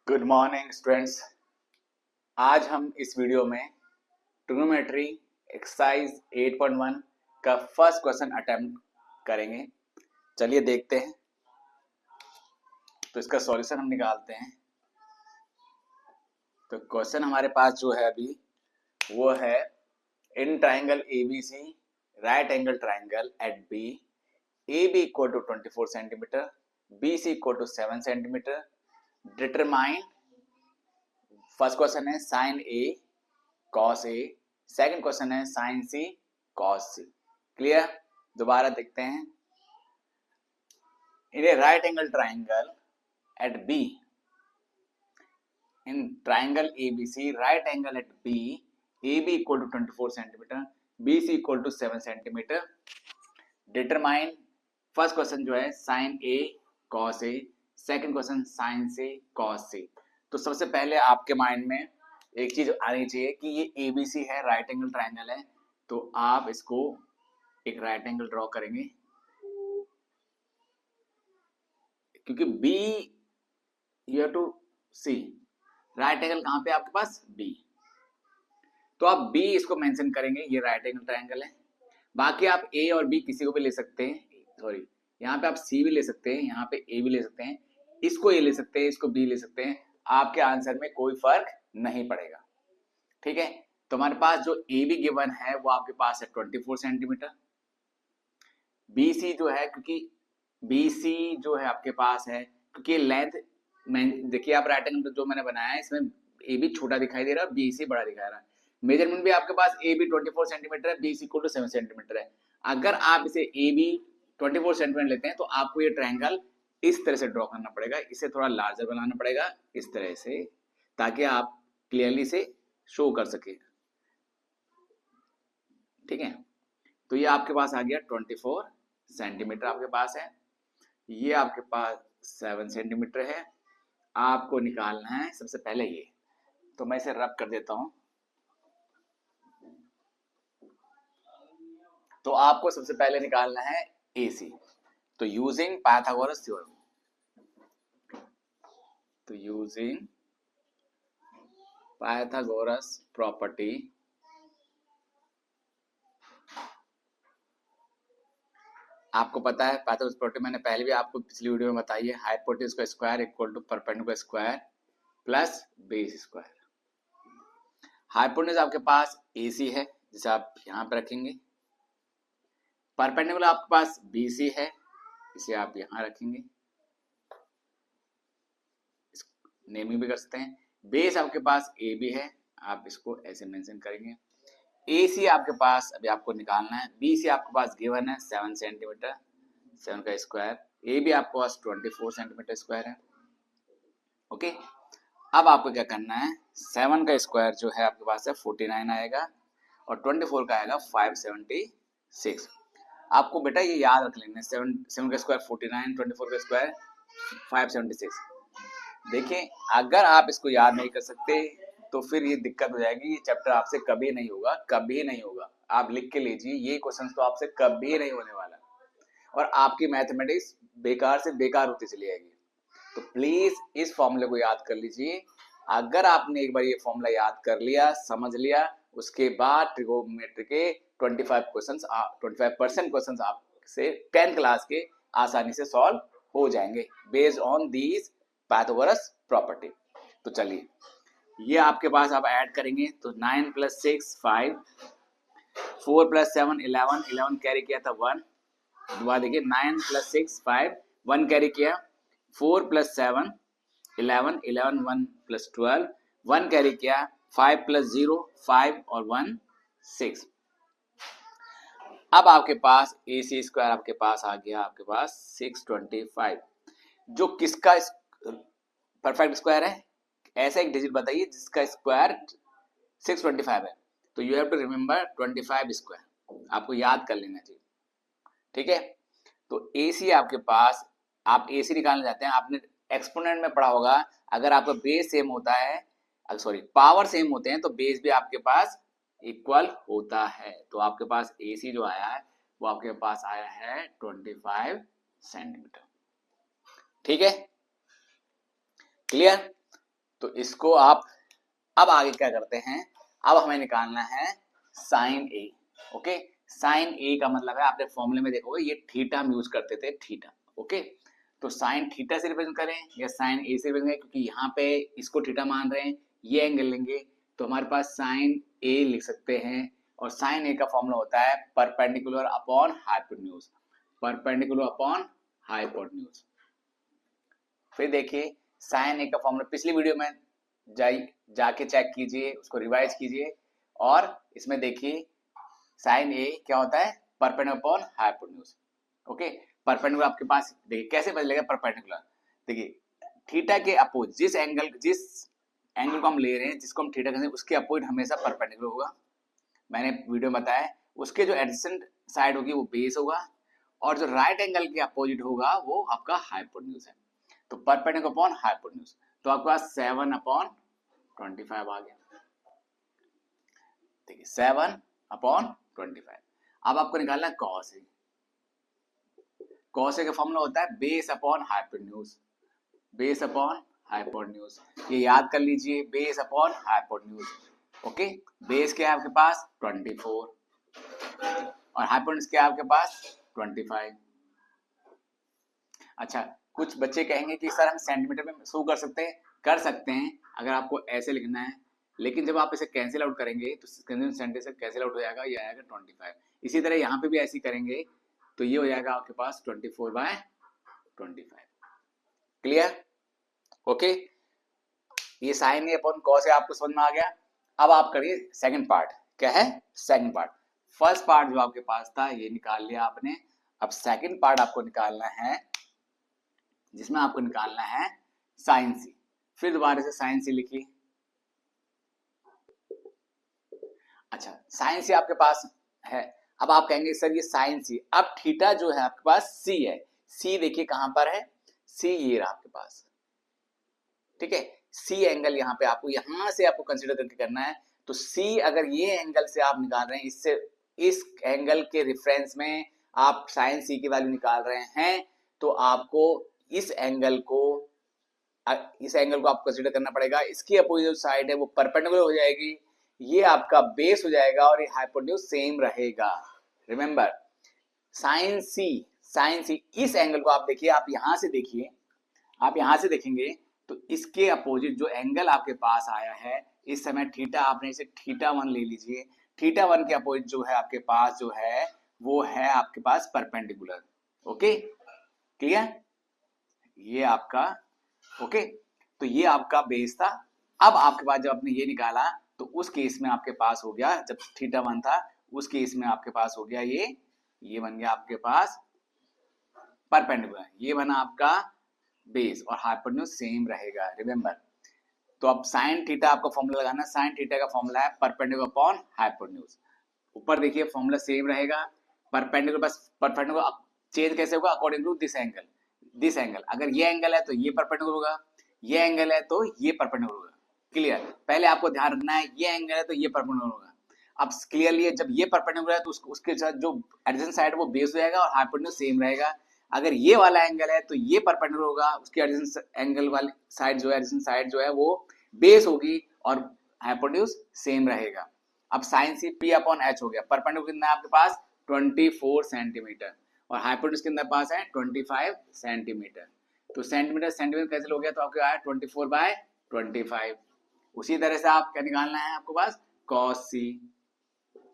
Good morning students. आज हम इस वीडियो में ट्रिग्नोमेट्री एक्सरसाइज 8.1 का फर्स्ट क्वेश्चन अटेम्प्ट करेंगे। चलिए देखते हैं। तो इसका सॉल्यूशन हम निकालते हैं। तो क्वेश्चन हमारे पास जो है अभी वो है, in triangle ABC right angle triangle at B, AB equal to 24 centimetre, BC equal to 7 centimetre, determine. First question है sine A cos A, second question है sine C cos C। Clear? दोबारा देखते हैं। In a right angle triangle at B, in triangle ABC right angle at B, AB equal to 24 centimetre, BC equal to 7 centimetre, determine. First question जो है sine A cos A, second question sine C cos C। तो सबसे पहले आपके mind में एक चीज आनी चाहिए कि ये ABC है, राइट एंगल ट्राइंगल है, तो आप इसको एक राइट एंगल ड्रॉ करेंगे, क्योंकि B you have to see right angle कहां पे आपके पास B, तो आप B इसको मेंशन करेंगे, ये राइट एंगल ट्राइंगल है। बाकी आप A और B किसी को भी ले सकते हैं, सॉरी यहाँ पे आप C भी ले सकते हैं, यहाँ पे A भी ले सकते हैं, इसको A ले सकते हैं, इसको B ले सकते हैं, आपके आंसर में कोई फर्क नहीं पड़ेगा। ठीक है? तो हमारे पास जो AB गिवन है वो आपके पास है 24 सेंटीमीटर, BC जो है, क्योंकि BC जो है आपके पास है, क्योंकि लेंथ में देखिए आप राइट एंगल जो मैंने बनाया है इसमें AB छोटा दिखाई दे रहा है, BC बड़ा दिखा रहा है। मेजरमेंट भी आपके पास AB 24 सेंटीमीटर है, BC इक्वल टू 7 सेंटीमीटर है। अगर आप इसे AB 24 सेंटीमीटर लेते हैं तो आपको ये ट्रायंगल इस तरह से ड्रॉ करना पड़ेगा, इसे थोड़ा लार्जर बनाना पड़ेगा इस तरह से, ताकि आप क्लियरली से शो कर सके। ठीक है? तो ये आपके पास आ गया 24 सेंटीमीटर आपके पास है, ये आपके पास 7 सेंटीमीटर है। आपको निकालना है सबसे पहले ये, तो मैं इसे रब कर देता हूं। तो आपको सबसे पहले निकालना है AC। तो यूजिंग पाइथागोरस थ्योरम, तो यूजिंग पाइथागोरस प्रॉपर्टी, आपको पता है पाइथागोरस प्रॉपर्टी मैंने पहले भी आपको पिछली वीडियो में बताई है, हाइपोटेन्यूज का square equal to perpendicular square plus base square. Hypotenuse आपके पास AC है जिसे आप यहां पे रखेंगे, परपेंडिकुलर आपके पास BC है, इसे आप यहां रखेंगे, नेमिंग भी कर सकते हैं। बेस आपके पास AB है, आप इसको ऐसे मेंशन करेंगे। AC आपके पास अभी आपको निकालना है, BC आपके पास गिवन है 7 सेंटीमीटर, 7 का स्क्वायर, AB आपके पास 24 सेंटीमीटर स्क्वायर है। ओके, अब आपको क्या करना है, 7 का स्क्वायर जो है आपके पास है 49 आएगा, और 24 का आएगा 576। आपको बेटा ये याद रख लेना, 7 का स्क्वायर 49, 24 का स्क्वायर 576। देखिए अगर आप इसको याद नहीं कर सकते तो फिर ये दिक्कत हो जाएगी, ये चैप्टर आपसे कभी नहीं होगा, कभी नहीं होगा। आप लिख के लीजिए, ये क्वेश्चन तो आपसे कभी नहीं होने वाला, और आपकी मैथमेटिक्स बेकार से बेकार होती चली जाएगी। तो प्लीज इस फॉर्मूले को याद कर लीजिए। अगर आपने एक बार ये फॉर्मूला याद कर लिया, समझ लिया, उसके बाद ट्रिगोनोमेट्री के 25% क्वेश्चन आपसे 10th क्लास के आसानी से सॉल्व हो जाएंगे based on these Pythagoras property. तो चलिए ये आपके पास आप ऐड करेंगे, तो 9 + 6 5, 4 + 7 11, 11 कैरी किया था 1, दोबारा देखिए 9 + 6 5, 1 कैरी किया, 4 + 7 11, 11 1 + 12, 1 कैरी किया, 5 + 0 5 और 1 6। अब आपके पास AC स्क्वायर आपके पास आ गया, आपके पास 625, जो किसका परफेक्ट स्क्वायर है? ऐसा एक डिजिट बताइए जिसका स्क्वायर 625 है। तो you have to remember 25 square, आपको याद कर लेना चाहिए। ठीक है? तो AC आपके पास, आप AC निकालना चाहते हैं, आपने एक्सपोनेंट में पढ़ा होगा, अगर आपका बेस सेम होता है, सॉरी पावर सेम होते हैं, तो बेस भी आपके पास इक्वल होता है। तो आपके पास AC जो आया है वो आपके पास आया है 25 सेंटीमीटर। ठीक है? क्लियर? तो इसको आप अब आगे क्या करते हैं, अब हमें निकालना है साइन ए। ओके, साइन ए का मतलब है, आपने फॉर्मूले में देखोगे ये थीटा हम यूज करते थे, थीटा। ओके, तो साइन थीटा से रिप्रेजेंट करें या साइन ए से रिप्रेजेंट करें, क्योंकि यहाँ पे इसको थीटा मान रहे हैं, ये एंगल लेंगे तो हमारे पास साइन ए लिख सकते हैं। और साइन ए का फॉर्मूला होता है perpendicular upon hypotenuse, perpendicular upon hypotenuse. फिर देखिए साइन ए का फॉर्मूला पिछली वीडियो में जाके चेक कीजिए, उसको रिवाइज कीजिए, और इसमें देखिए साइन ए क्या होता है, perpendicular upon hypotenuse. Okay, perpendicular आपके पास देखिए कैसे बदलेगा परपेंडिकुलर, देखिए थीटा के अपोजिट जिस एंगल को हम ले रहे हैं, जिसको हम थीटा कहते हैं, उसके अपोजिट हमेशा परपेंडिकुलर होगा। मैंने वीडियो में बताया, उसके जो एडजेसेंट साइड होगी वो बेस होगा, और जो राइट एंगल के अपोजिट होगा वो आपका हाइपोटेन्यूज है। तो परपेंडिकुलर अपॉन हाइपोटेन्यूज, तो आपके पास 7/25 आ गया। देखिए 7/25। अब आपको निकालना है कॉस ए। कॉस ए का फॉर्मूला होता है base upon hypotenuse, base upon hypotenuse. ये याद कर लीजिए, base upon hypotenuse. Okay, base क्या है आपके पास 24 और हाइपोटेन्यूज क्या है आपके पास 25। अच्छा, कुछ बच्चे कहेंगे कि सर हम सेंटीमीटर में शो कर सकते हैं, कर सकते हैं अगर आपको ऐसे लिखना है, लेकिन जब आप इसे कैंसिल आउट करेंगे तो सेंटीमीटर से कैंसिल आउट हो जाएगा, ये आएगा 25। इसी तरह यहाँ पे भी ऐसे करेंगे तो ये हो जाएगा आपके पास 24/25। क्लियर? ओके, ये sign A upon cos A आपको समझ में आ गया। अब आप करिए सेकंड पार्ट। क्या है सेकंड पार्ट? फर्स्ट पार्ट जो आपके पास था ये निकाल लिया आपने, अब सेकंड पार्ट आपको निकालना है, जिसमें आपको निकालना है साइन सी। फिर दोबारा से साइन सी लिखिए। अच्छा, साइन सी आपके पास है, अब आप कहेंगे सर ये साइन सी, अब थीटा जो है आपके पास सी है, सी देखिए कहां पर है, सी ये रहा आपके पास। ठीक है, सी एंगल यहाँ पे आपको यहां से आपको कंसीडर करके करना है। तो सी अगर ये एंगल से आप निकाल रहे हैं, इससे इस एंगल के रेफरेंस में आप साइन सी की वैल्यू निकाल रहे हैं, तो आपको इस एंगल को आपको कंसीडर करना पड़ेगा। इसकी अपोजिट साइड है वो परपेंडिकुलर हो जाएगी, ये आपका बेस हो जाएगा और ये हाइपोटेन्यूज सेम रहेगा। रिमेंबर साइन सी इस एंगल को आप देखिए, आप यहां से देखिए, आप यहां से देखेंगे तो इसके अपोजिट जो एंगल आपके पास आया है इस समय थीटा, आपने इसे θ1 ले लीजिए। θ1 के अपोजिट जो है आपके पास जो है वो है आपके पास परपेंडिकुलर। Okay, clear? ये आपका ओके, तो ये आपका बेस था। अब आपके पास जब आपने ये निकाला तो उस केस में आपके पास हो गया, जब θ1 था उस केस में आपके पास हो गया ये बन गया आपके पास परपेंडिकुलर, ये बना आपका बेस और हाइपोटेन्यूज सेम रहेगा। रिमेंबर, तो अब साइन थीटा आपको फॉर्मूला लगाना, साइन थीटा का फॉर्मूला है परपेंडिकुलर अपॉन हाइपोटेन्यूज। ऊपर देखिए फॉर्मूला सेम रहेगा, परपेंडिकुलर, बस परपेंडिकुलर चेंज कैसे होगा according to this angle. This angle, अगर ये एंगल है तो ये परपेंडिकुलर होगा, ये एंगल है तो ये परपेंडिकुलर होगा। क्लियर? पहले आपको ध्यान रखना है ये एंगल है तो ये परपेंडिकुलर होगा। अब क्लियरली जब ये परपेंडिकुलर है तो उसके साथ जो एडजेसेंट साइड वो बेस हो जाएगा और हाइपोटेन्यूज सेम रहेगा। अगर ये वाला एंगल है तो ये परपेंडिकुलर होगा, उसकी एडजेसेंट एंगल वाली साइड जो है, एडजेसेंट साइड जो है वो बेस होगी और हाइपोटेन्यूज सेम रहेगा। अब sine C P upon H हो गया, परपेंडिकुलर कितना है आपके पास 24 सेंटीमीटर और हाइपोटेन्यूज कितना पास है 25 सेंटीमीटर। तो सेंटीमीटर सेंटीमीटर कैंसिल हो गया तो आपके आया 24/25। उसी तरह से आप क्या निकालना है आपको पास कॉस सी।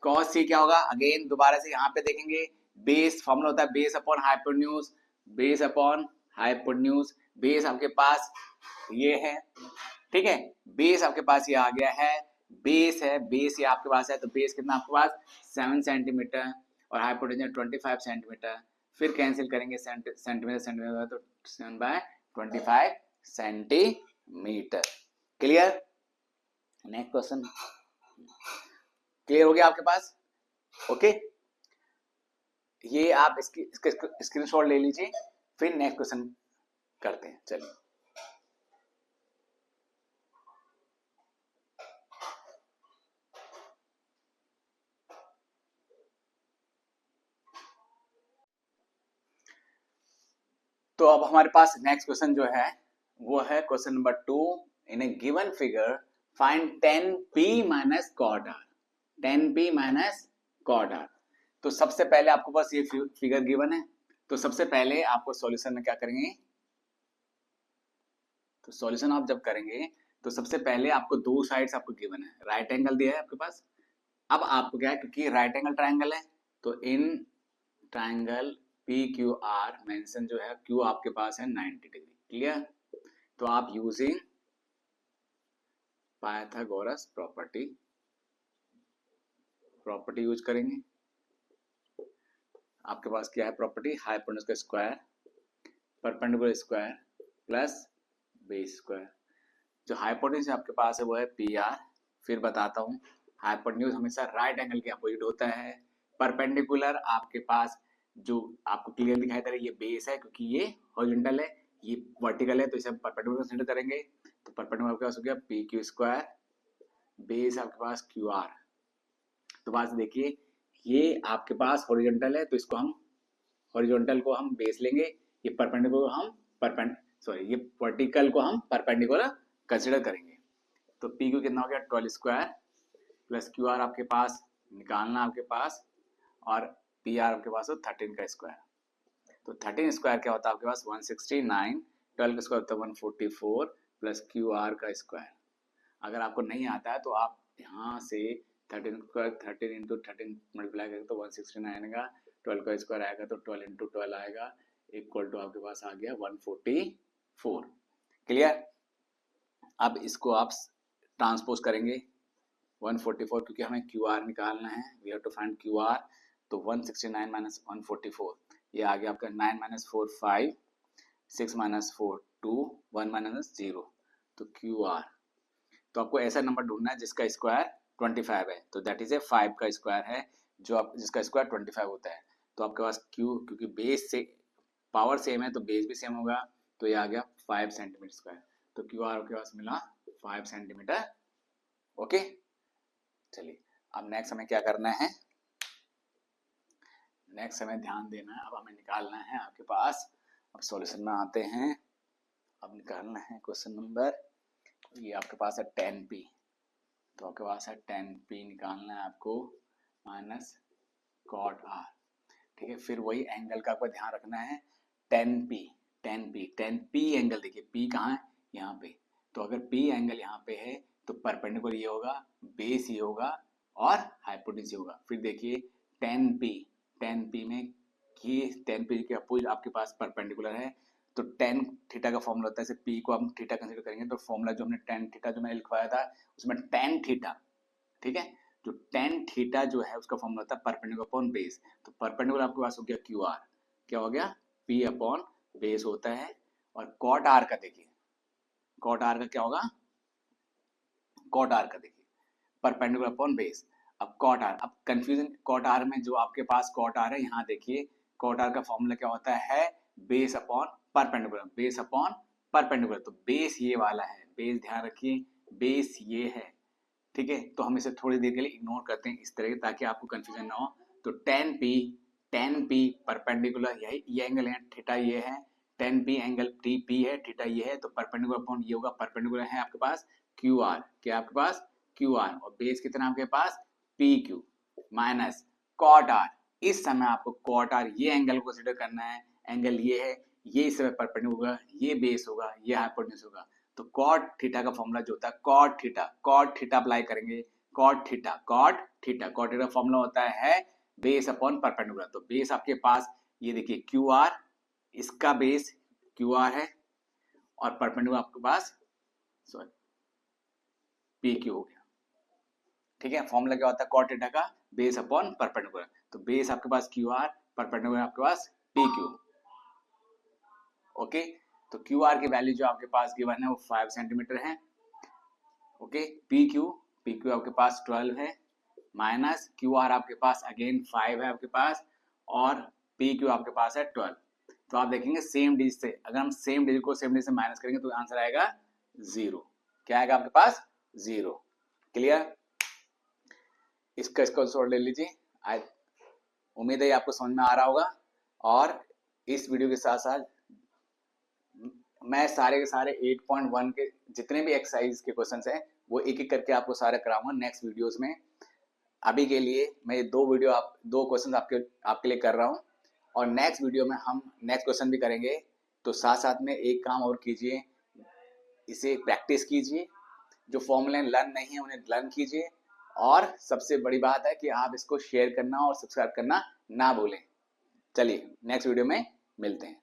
कॉस सी क्या होगा, अगेन दोबारा से यहाँ पे देखेंगे, बेस फॉर्मूला होता है base upon hypotenuse, base upon hypotenuse. Base आपके पास ये है, ठीक है, बेस आपके पास ये आ गया है, बेस है, बेस ये आपके पास है, तो बेस कितना आपके पास 7 सेंटीमीटर और हाइपोटेन्यूज 25 सेंटीमीटर। फिर कैंसिल करेंगे सेंटीमीटर सेंटीमीटर तो 7/25 centimetre. Clear? Next question clear हो गया आपके पास? ओके, ये आप इसके स्क्रीनशॉट ले लीजिए, फिर नेक्स्ट क्वेश्चन करते हैं। चलिए, तो अब हमारे पास नेक्स्ट क्वेश्चन जो है वो है question number 2 in a given figure find 10p minus cot R, 10p minus cot R. तो सबसे पहले आपको बस ये फिगर गिवन है, तो सबसे पहले आपको सॉल्यूशन में क्या करेंगे, तो सॉल्यूशन आप जब करेंगे तो सबसे पहले आपको दो साइड्स आपको गिवन है, राइट एंगल दिया है आपके पास। अब आपको क्या है, क्योंकि राइट एंगल ट्रायंगल है, तो in triangle P Q R mention जो है, क्यू आपके पास है 90 डिग्री, क्लियर। तो आप यूजिंग पाइथागोरस प्रॉपर्टी यूज करेंगे। आपके पास क्या है प्रॉपर्टी, हाइपोटेन्यूज का square perpendicular square plus base square. जो हाइपोटेन्यूज आपके पास है वो है पी आर। फिर बताता हूँ, हाइपोटेन्यूज हमेशा राइट एंगल के अपोजिट होता है। परपेंडिकुलर आपके पास जो आपको क्लियर दिखाई दे रहा है ये बेस है, क्योंकि ये हॉरिजॉन्टल है, ये वर्टिकल है, तो इसे हम परपेंडिकुलर कंसीडर करेंगे। तो परपेंडिकुलर आपके पास हो गया पी क्यू स्क्वायर, बेस आपके पास क्यू आर। तो बात देखिए, ये आपके पास हॉरिजॉन्टल है, तो इसको हम हॉरिजॉन्टल को हम बेस लेंगे, ये परपेंडिकुलर हम ये वर्टिकल को हम परपेंडिकुलर कंसीडर करेंगे। तो पी क्यू कितना हो गया 12 स्क्वायर प्लस क्यू आर आपके पास निकालना आपके पास, और पी आर आपके पास हो 13 का स्क्वायर। तो 13 स्क्वायर क्या होता है आपके पास 169, 12 का स्क्वायर होता है 144 प्लस क्यू आर का स्क्वायर। अगर आपको नहीं आता है तो आप यहाँ से 13 स्क्वायर 13 इंटू 13 मल्टीप्लाई करेंगे तो 169 आएगा, 12 का स्क्वायर आएगा तो 12 इंटू 12 आएगा, इक्वल टू आपके पास आ गया 144। क्लियर। अब इसको आप ट्रांसपोज करेंगे 144, क्योंकि हमें क्यू आर निकालना है, we have to find Q R. तो 169 माइनस 144, ये आ गया आपका 9 माइनस 4 5, 6 माइनस 4 2, 1 माइनस 0, तो क्यू आर। तो आपको ऐसा नंबर ढूंढना है जिसका स्क्वायर 25 है, तो दैट इज ए 5 का स्क्वायर है, जो आप जिसका स्क्वायर 25 होता है। तो आपके पास क्यू, क्योंकि बेस से पावर सेम है तो बेस भी सेम होगा, तो ये आ गया 5 सेंटीमीटर स्क्वायर। तो क्यू आर आपके पास मिला 5 सेंटीमीटर। ओके, चलिए अब नेक्स्ट हमें क्या करना है, नेक्स्ट हमें ध्यान देना है। अब हमें निकालना है आपके पास, अब सॉल्यूशन में आते हैं, अब निकालना है क्वेश्चन नंबर, ये आपके पास है 10p, तो आपके पास है 10p निकालना है आपको माइनस कॉट आर, ठीक है। फिर वही एंगल का आपको ध्यान रखना है, 10p 10p एंगल, देखिए p कहाँ है, यहाँ पे। तो अगर p एंगल यहाँ पे है तो परपेंडिकुलर ये होगा, बेस ये होगा और हाइपोटेन्यूज ये होगा। फिर देखिए 10p में ये 10p के अपोजिट आपके पास परपेंडिकुलर है, तो tan थीटा का फॉर्मूला होता है, जैसे p को हम थीटा कंसीडर करेंगे तो फॉर्मूला जो हमने tan थीटा जो मैंने लिखवाया था उसमें tan थीटा, ठीक है, जो tan थीटा जो है उसका फॉर्मूला होता है परपेंडिकुलर अपॉन बेस। तो परपेंडिकुलर आपके पास हो गया क्यू आर, क्या हो गया p अपॉन बेस होता है। और कॉट आर का देखिए, कॉट आर का क्या होगा, कॉट आर का देखिए परपेंडिकुलर अपॉन बेस। अब कॉट आर, अब कंफ्यूजन कॉट आर में जो आपके पास कॉट आर है, यहाँ देखिए कॉट आर का फॉर्मूला क्या होता है, base upon perpendicular, base upon perpendicular. तो बेस ये वाला है, बेस ध्यान रखिए बेस ये है, ठीक है। तो हम इसे थोड़ी देर के लिए इग्नोर करते हैं इस तरह, ताकि आपको कंफ्यूजन ना हो। तो 10p परपेंडिकुलर, यही ये एंगल है, थीटा ये है, 10p एंगल p है, थीटा ये है, तो परपेंडिकुलर अपॉन ये होगा, परपेंडिकुलर है आपके पास क्यू आर, क्या आपके पास क्यू आर, और बेस कितना आपके पास P Q minus cot R. इस समय आपको कॉट आर ये एंगल को कंसीडर करना है, एंगल ये है, ये इस समय परपेंडिकुलर होगा, ये बेस होगा, ये हाइपोटेन्यूज होगा। तो कॉट थीटा का फॉर्मूला जो होता है कॉट थीटा अप्लाई करेंगे, कॉट थीटा फॉर्मूला होता है बेस अपॉन परपेंडिकुलर। तो बेस आपके पास ये देखिए क्यू आर, इसका बेस क्यू आर है, और परपेंडिकुलर आपके पास सॉरी पी क्यू हो गया, ठीक है। फॉर्मूला क्या होता है कॉट थीटा का, बेस अपॉन परपेंडिकुलर। तो बेस आपके पास क्यू आर, परपेंडिकुलर आपके पास पी क्यू। ओके, तो क्यू आर की वैल्यू जो आपके पास गिवन है वो 5 सेंटीमीटर है। ओके, पी क्यू आपके पास 12 है, माइनस क्यू आर आपके पास अगेन 5 है आपके पास, और पी क्यू आपके पास है 12। तो आप देखेंगे सेम डिजिट से, अगर हम सेम डिजिट को सेम डिजिट से माइनस करेंगे तो आंसर आएगा 0। क्या आएगा आपके पास 0। क्लियर, इसका स्क्रीनशॉट ले लीजिए। उम्मीद है आपको समझ में आ रहा होगा। और इस वीडियो के साथ साथ मैं सारे के सारे 8.1 के जितने भी एक्सरसाइज के क्वेश्चंस हैं वो एक एक करके आपको सारे कराऊंगा नेक्स्ट वीडियोस में। अभी के लिए मैं दो क्वेश्चन आपके लिए कर रहा हूँ, और नेक्स्ट वीडियो में हम नेक्स्ट क्वेश्चन भी करेंगे। तो साथ साथ में एक काम और कीजिए, इसे प्रैक्टिस कीजिए, जो फॉर्मूले लर्न नहीं है उन्हें लर्न कीजिए, और सबसे बड़ी बात है कि आप इसको शेयर करना और सब्सक्राइब करना ना भूलें। चलिए नेक्स्ट वीडियो में मिलते हैं।